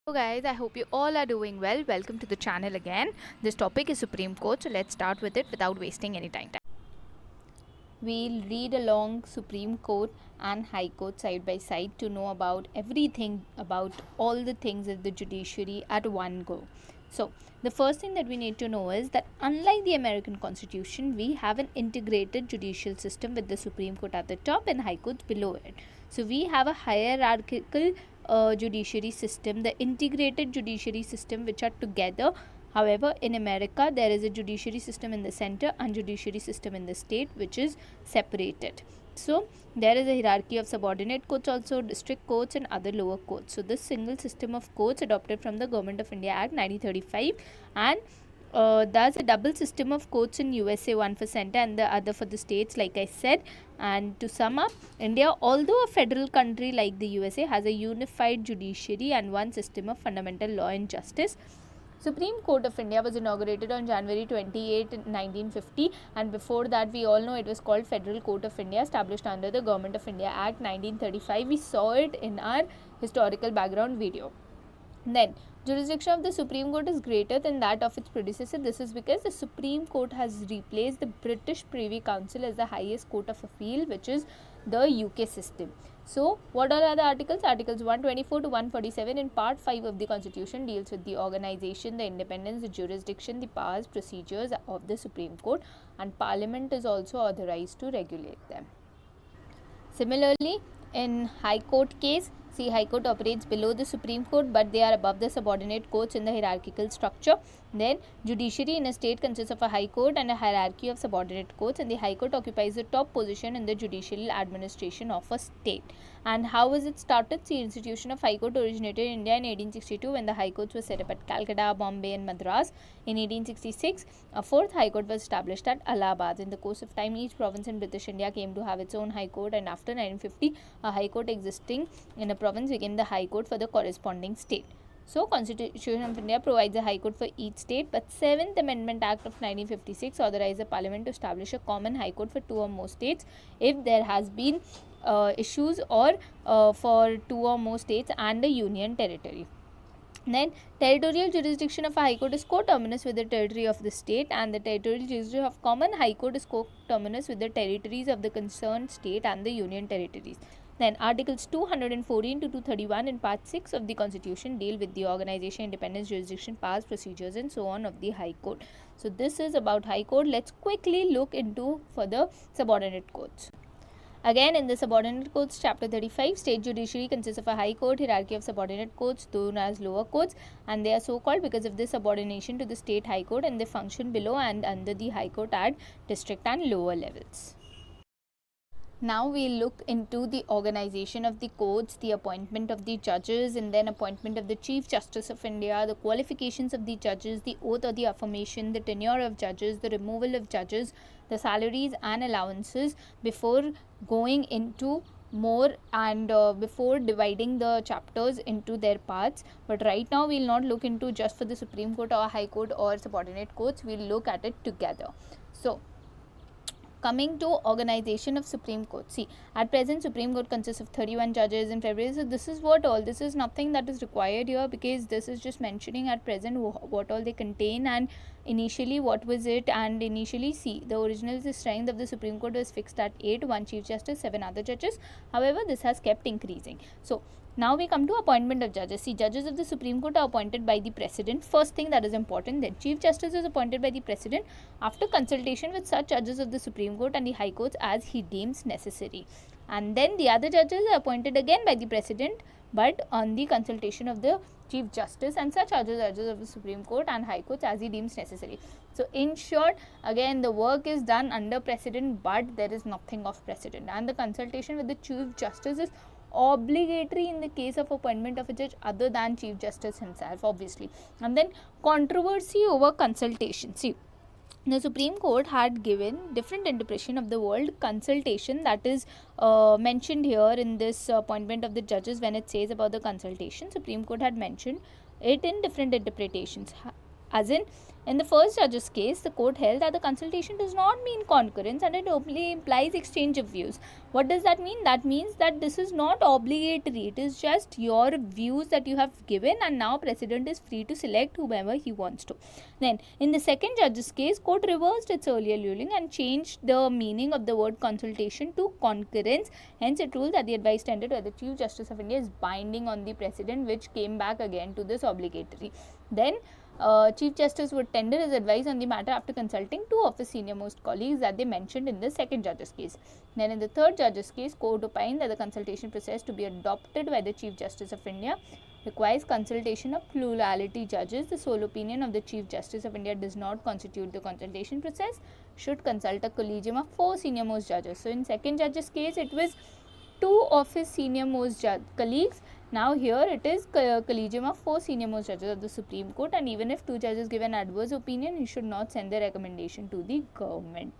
Hello guys, I hope you all are doing well. Welcome to the channel again. This topic is Supreme Court, so let's start with it without wasting any time. We'll read along Supreme Court and High Court side by side to know about everything about all the things of the judiciary at one go. So, the first thing that we need to know is that unlike the American Constitution, we have an integrated judicial system with the Supreme Court at the top and High Courts below it. So, we have a hierarchical judiciary system, the integrated judiciary system, which are together. However, in America, there is a judiciary system in the center and judiciary system in the state, which is separated. So, there is a hierarchy of subordinate courts also, district courts and other lower courts. So, this single system of courts adopted from the Government of India Act 1935 and there's a double system of courts in USA, one for center and the other for the states, like I said. And to sum up, India, although a federal country like the USA, has a unified judiciary and one system of fundamental law and justice. Supreme Court of India was inaugurated on January 28, 1950, and before that we all know it was called Federal Court of India, established under the Government of India Act 1935. We saw it in our historical background video. Then, jurisdiction of the Supreme Court is greater than that of its predecessor. This is because the Supreme Court has replaced the British Privy Council as the highest court of appeal, which is the UK system. So, what all are the articles? Articles 124 to 147 in Part 5 of the Constitution deals with the organization, the independence, the jurisdiction, the powers, procedures of the Supreme Court, and Parliament is also authorized to regulate them. Similarly, in High Court case, High Court operates below the Supreme Court, but they are above the subordinate courts in the hierarchical structure. Then, judiciary in a state consists of a High Court and a hierarchy of subordinate courts, and the High Court occupies the top position in the judicial administration of a state. And how was it started? The institution of High Court originated in India in 1862 when the High Courts were set up at Calcutta, Bombay and Madras. In 1866, a fourth High Court was established at Allahabad. In the course of time, each province in British India came to have its own High Court, and after 1950, a High Court existing in a province became the High Court for the corresponding state. So, Constitution of India provides a High Court for each state, but 7th Amendment Act of 1956 authorized the Parliament to establish a common High Court for two or more states if there has been issues or for two or more states and a union territory. Then, territorial jurisdiction of a High Court is coterminous with the territory of the state, and the territorial jurisdiction of common High Court is coterminous with the territories of the concerned state and the union territories. Then, Articles 214 to 231 in Part 6 of the Constitution deal with the organization, independence, jurisdiction, powers, procedures and so on of the High Court. So, this is about High Court. Let's quickly look into further subordinate courts. Again, in the Subordinate Courts, Chapter 35, State Judiciary consists of a High Court, hierarchy of subordinate courts known as lower courts, and they are so called because of their subordination to the State High Court, and they function below and under the High Court at district and lower levels. Now we'll look into the organization of the courts, the appointment of the judges, and then appointment of the Chief Justice of India, the qualifications of the judges, the oath or the affirmation, the tenure of judges, the removal of judges, the salaries and allowances, before going into more and before dividing the chapters into their parts. But right now we'll not look into just for the Supreme Court or High Court or subordinate courts. We'll look at it together. So, coming to organization of Supreme Court. See, at present Supreme Court consists of 31 judges in February. So, this is what all. This is nothing that is required here because this is just mentioning at present what all they contain and initially what was it. And initially, see, the original strength of the Supreme Court was fixed at 8, 1 Chief Justice, 7 other judges. However, this has kept increasing. So, now we come to appointment of judges. See, judges of the Supreme Court are appointed by the President. First thing that is important. Then, Chief Justice is appointed by the President after consultation with such judges of the Supreme Court and the High Courts as he deems necessary. And then the other judges are appointed again by the President, but on the consultation of the Chief Justice and such other judges of the Supreme Court and High Courts as he deems necessary. So, in short, again the work is done under President, but there is nothing of President, and the consultation with the Chief Justice is obligatory in the case of appointment of a judge other than Chief Justice himself, obviously. And then controversy over consultation. See, the Supreme Court had given different interpretation of the word consultation, that is mentioned here in this appointment of the judges. When it says about the consultation, Supreme Court had mentioned it in different interpretations. As in the first judge's case, the court held that the consultation does not mean concurrence and it only implies exchange of views. What does that mean? That means that this is not obligatory. It is just your views that you have given, and now president is free to select whomever he wants to. Then, in the second judge's case, court reversed its earlier ruling and changed the meaning of the word consultation to concurrence. Hence, it ruled that the advice tendered by the Chief Justice of India is binding on the president, which came back again to this obligatory. Then, Chief Justice would tender his advice on the matter after consulting two of his senior-most colleagues that they mentioned in the second judge's case. Then in the third judge's case, court opined that the consultation process to be adopted by the Chief Justice of India requires consultation of plurality judges. The sole opinion of the Chief Justice of India does not constitute the consultation process, should consult a collegium of 4 senior-most judges. So in second judge's case, it was 2 of his senior-most colleagues. Now here it is collegium of 4 senior-most judges of the Supreme Court, and even if 2 judges give an adverse opinion, he should not send the recommendation to the government.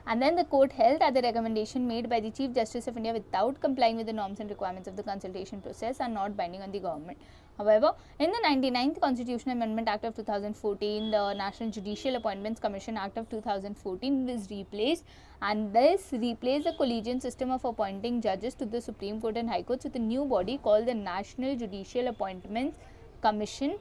And then the court held that the recommendation made by the Chief Justice of India without complying with the norms and requirements of the consultation process are not binding on the government. However, in the 99th Constitutional Amendment Act of 2014, the National Judicial Appointments Commission Act of 2014 was replaced, and this replaced the collegiate system of appointing judges to the Supreme Court and High Courts with a new body called the National Judicial Appointments Commission,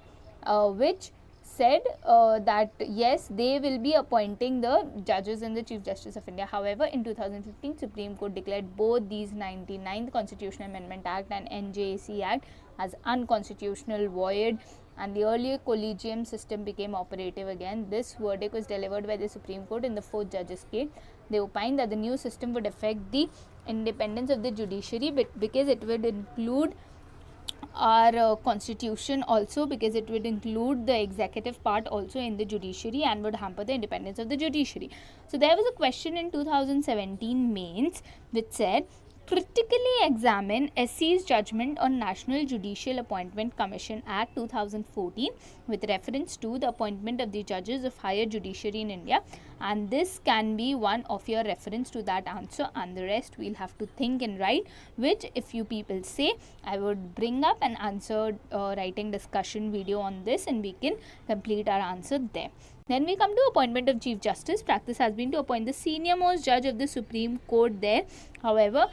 which said that yes, they will be appointing the judges in the Chief Justice of India. However, in 2015, Supreme Court declared both these 99th Constitutional Amendment Act and NJAC Act as unconstitutional, void, and the earlier collegium system became operative again. This verdict was delivered by the Supreme Court in the 4th judge's case. They opined that the new system would affect the independence of the judiciary because it would include our constitution also, because it would include the executive part also in the judiciary and would hamper the independence of the judiciary. So there was a question in 2017 mains which said, critically examine SC's judgment on National Judicial Appointment Commission Act 2014 with reference to the appointment of the judges of higher judiciary in India, and this can be one of your reference to that answer, and the rest we'll have to think and write, which if you people say, I would bring up an answer writing discussion video on this and we can complete our answer there. Then we come to appointment of Chief Justice. Practice has been to appoint the senior most judge of the Supreme Court there. However,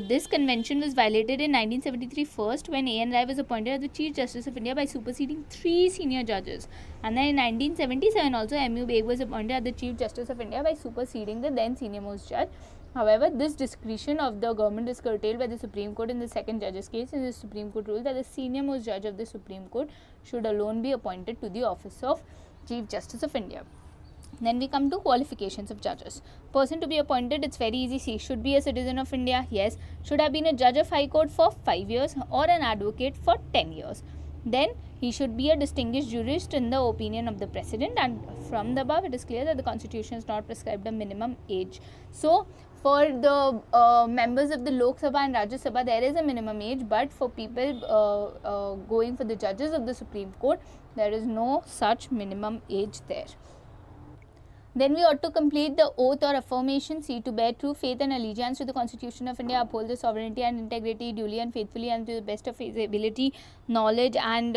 this convention was violated in 1973 first when A.N. Rai was appointed as the Chief Justice of India by superseding 3 senior judges. And then in 1977 also M.U. Baig was appointed as the Chief Justice of India by superseding the then senior most judge. However, this discretion of the government is curtailed by the Supreme Court in the second judge's case, and the Supreme Court ruled that the senior most judge of the Supreme Court should alone be appointed to the office of Chief Justice of India. Then we come to qualifications of judges. Person to be appointed, it's very easy. See, should be a citizen of India, yes. Should have been a judge of High Court for 5 years or an advocate for 10 years. Then he should be a distinguished jurist in the opinion of the President, and from the above it is clear that the Constitution has not prescribed a minimum age. So for the members of the Lok Sabha and Rajya Sabha, there is a minimum age, but for people going for the judges of the Supreme Court, there is no such minimum age there. Then we ought to complete the oath or affirmation. See, to bear true faith and allegiance to the Constitution of India, uphold the sovereignty and integrity duly and faithfully, and to the best of his ability, knowledge and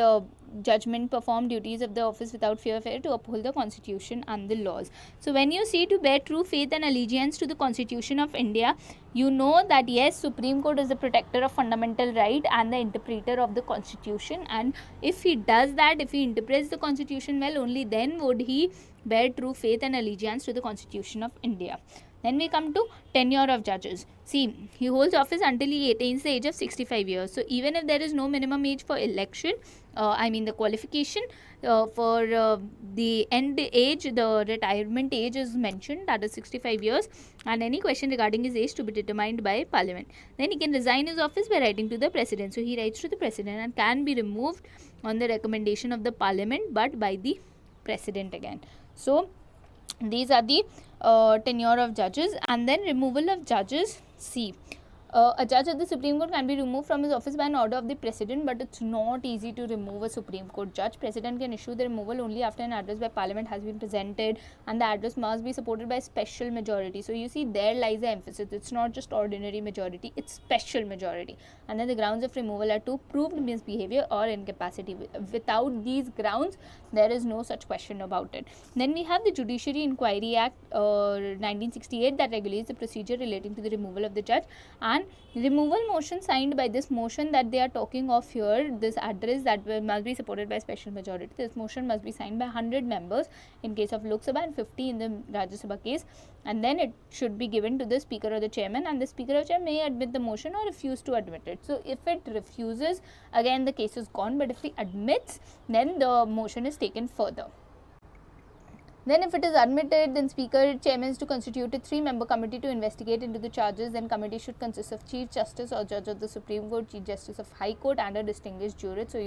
judgment, perform duties of the office without fear of error, to uphold the Constitution and the laws. So when you see to bear true faith and allegiance to the Constitution of India, you know that yes, Supreme Court is the protector of fundamental right and the interpreter of the Constitution, and if he does that, if he interprets the Constitution well, only then would he bear true faith and allegiance to the Constitution of India. Then we come to tenure of judges. See, he holds office until he attains the age of 65 years. So even if there is no minimum age for election, the qualification for the end age, the retirement age is mentioned, that is 65 years, and any question regarding his age to be determined by Parliament. Then he can resign his office by writing to the President. So he writes to the President and can be removed on the recommendation of the Parliament, but by the President again. So these are the tenure of judges. And then removal of judges. See, A judge of the Supreme Court can be removed from his office by an order of the President, but it's not easy to remove a Supreme Court judge. President can issue the removal only after an address by Parliament has been presented, and the address must be supported by special majority. So you see, there lies the emphasis. It's not just ordinary majority, it's special majority. And then the grounds of removal are two: proved misbehavior or incapacity. Without these grounds, there is no such question about it. Then we have the Judiciary Inquiry Act 1968 that regulates the procedure relating to the removal of the judge, and removal motion signed by this motion that they are talking of here, this address that must be supported by special majority. This motion must be signed by 100 members in case of Lok Sabha and 50 in the Rajya Sabha case, and then it should be given to the Speaker or the Chairman, and the Speaker or Chair may admit the motion or refuse to admit it. So if it refuses, again the case is gone, but if he admits, then the motion is taken further. Then if it is admitted, then Speaker Chairman is to constitute a 3-member committee to investigate into the charges. Then committee should consist of Chief Justice or Judge of the Supreme Court, Chief Justice of High Court and a distinguished jurist. So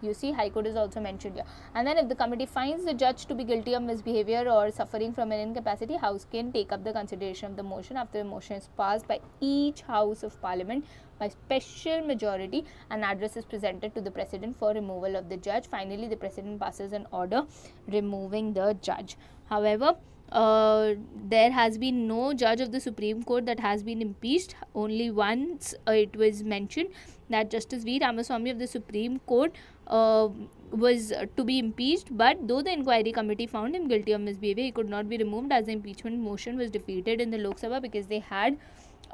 you see High Court is also mentioned here. And then if the committee finds the judge to be guilty of misbehavior or suffering from an incapacity, House can take up the consideration of the motion after the motion is passed by each House of Parliament by special majority. An address is presented to the President for removal of the judge. Finally, the President passes an order removing the judge. However, there has been no judge of the Supreme Court that has been impeached. Only once it was mentioned that Justice V. Ramaswamy of the Supreme Court was to be impeached, but though the inquiry committee found him guilty of misbehavior, he could not be removed as the impeachment motion was defeated in the Lok Sabha because they had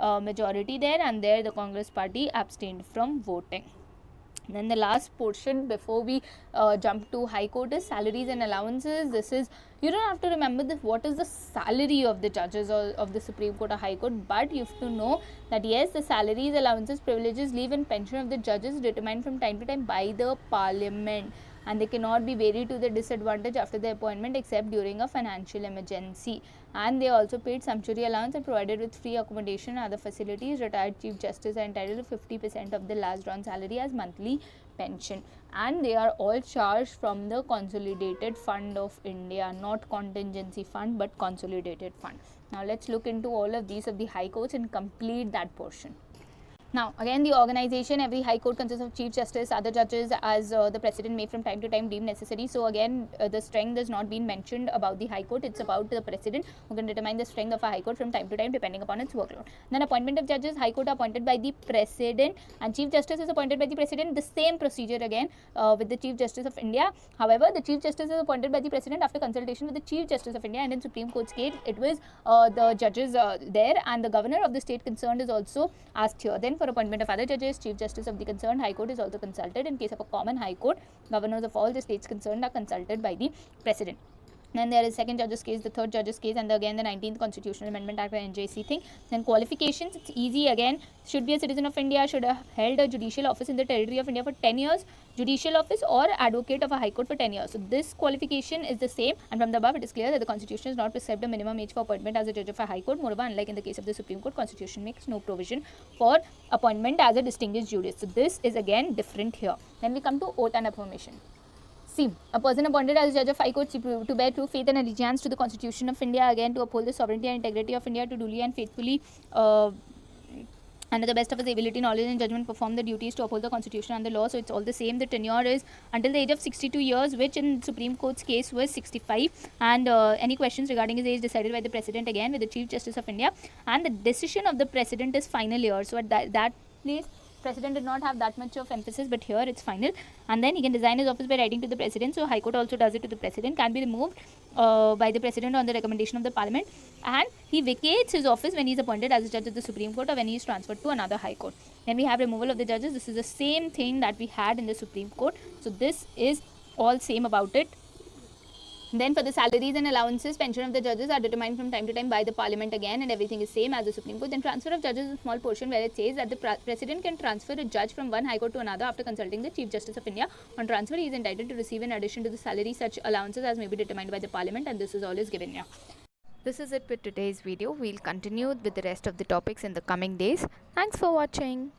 majority there, and there the Congress party abstained from voting. Then the last portion before we jump to High Court is salaries and allowances. This is, you don't have to remember this, what is the salary of the judges or of the Supreme Court or High Court, but you have to know that yes, the salaries, allowances, privileges, leave and pension of the judges determined from time to time by the Parliament, and they cannot be varied to their disadvantage after the appointment except during a financial emergency. And they also paid sumptuary allowance and provided with free accommodation and other facilities. Retired Chief Justice are entitled to 50% of the last drawn salary as monthly pension, and they are all charged from the Consolidated Fund of India, not contingency fund but consolidated fund. Now let's look into all of these of the High Courts and complete that portion. Now again, the organization, every High Court consists of Chief Justice, other judges as the President may from time to time deem necessary. So again, the strength has not been mentioned about the High Court. It's about the President who can determine the strength of a High Court from time to time depending upon its workload. Then appointment of judges, High Court are appointed by the President and Chief Justice is appointed by the President. The same procedure again with the Chief Justice of India. However, the Chief Justice is appointed by the President after consultation with the Chief Justice of India, and in Supreme Court's case it was the judges there, and the Governor of the state concerned is also asked here. Then for appointment of other judges, Chief Justice of the concerned High Court is also consulted. In case of a common High Court, governors of all the states concerned are consulted by the President. Then there is second judge's case, the third judge's case, and again the 19th Constitutional Amendment Act by NJC thing. Then qualifications, it's easy again. Should be a citizen of India, should have held a judicial office in the territory of India for 10 years, judicial office or advocate of a High Court for 10 years. So this qualification is the same, and from the above it is clear that the Constitution does not prescribe a minimum age for appointment as a judge of a High Court. Moreover, unlike in the case of the Supreme Court, Constitution makes no provision for appointment as a distinguished jurist. So this is again different here. Then we come to oath and affirmation. See, a person appointed as judge of High Court to bear true faith and allegiance to the Constitution of India, again to uphold the sovereignty and integrity of India, to duly and faithfully under the best of his ability, knowledge and judgment perform the duties to uphold the Constitution and the law. So it's all the same. The tenure is until the age of 62 years, which in Supreme Court's case was 65, and any questions regarding his age decided by the President again with the Chief Justice of India, and the decision of the President is final here. So at that place, President did not have that much of emphasis, but here it's final. And then he can resign his office by writing to the President. So High Court also does it to the President. Can be removed by the President on the recommendation of the Parliament, and he vacates his office when he is appointed as a judge of the Supreme Court or when he is transferred to another High Court. Then we have removal of the judges. This is the same thing that we had in the Supreme Court. So this is all same about it. Then for the salaries and allowances, pension of the judges are determined from time to time by the Parliament again, and everything is same as the Supreme Court. Then transfer of judges is a small portion where it says that the President can transfer a judge from one High Court to another after consulting the Chief Justice of India. On transfer, he is entitled to receive in addition to the salary such allowances as may be determined by the Parliament, and this is always given here. This is it with today's video. We'll continue with the rest of the topics in the coming days. Thanks for watching.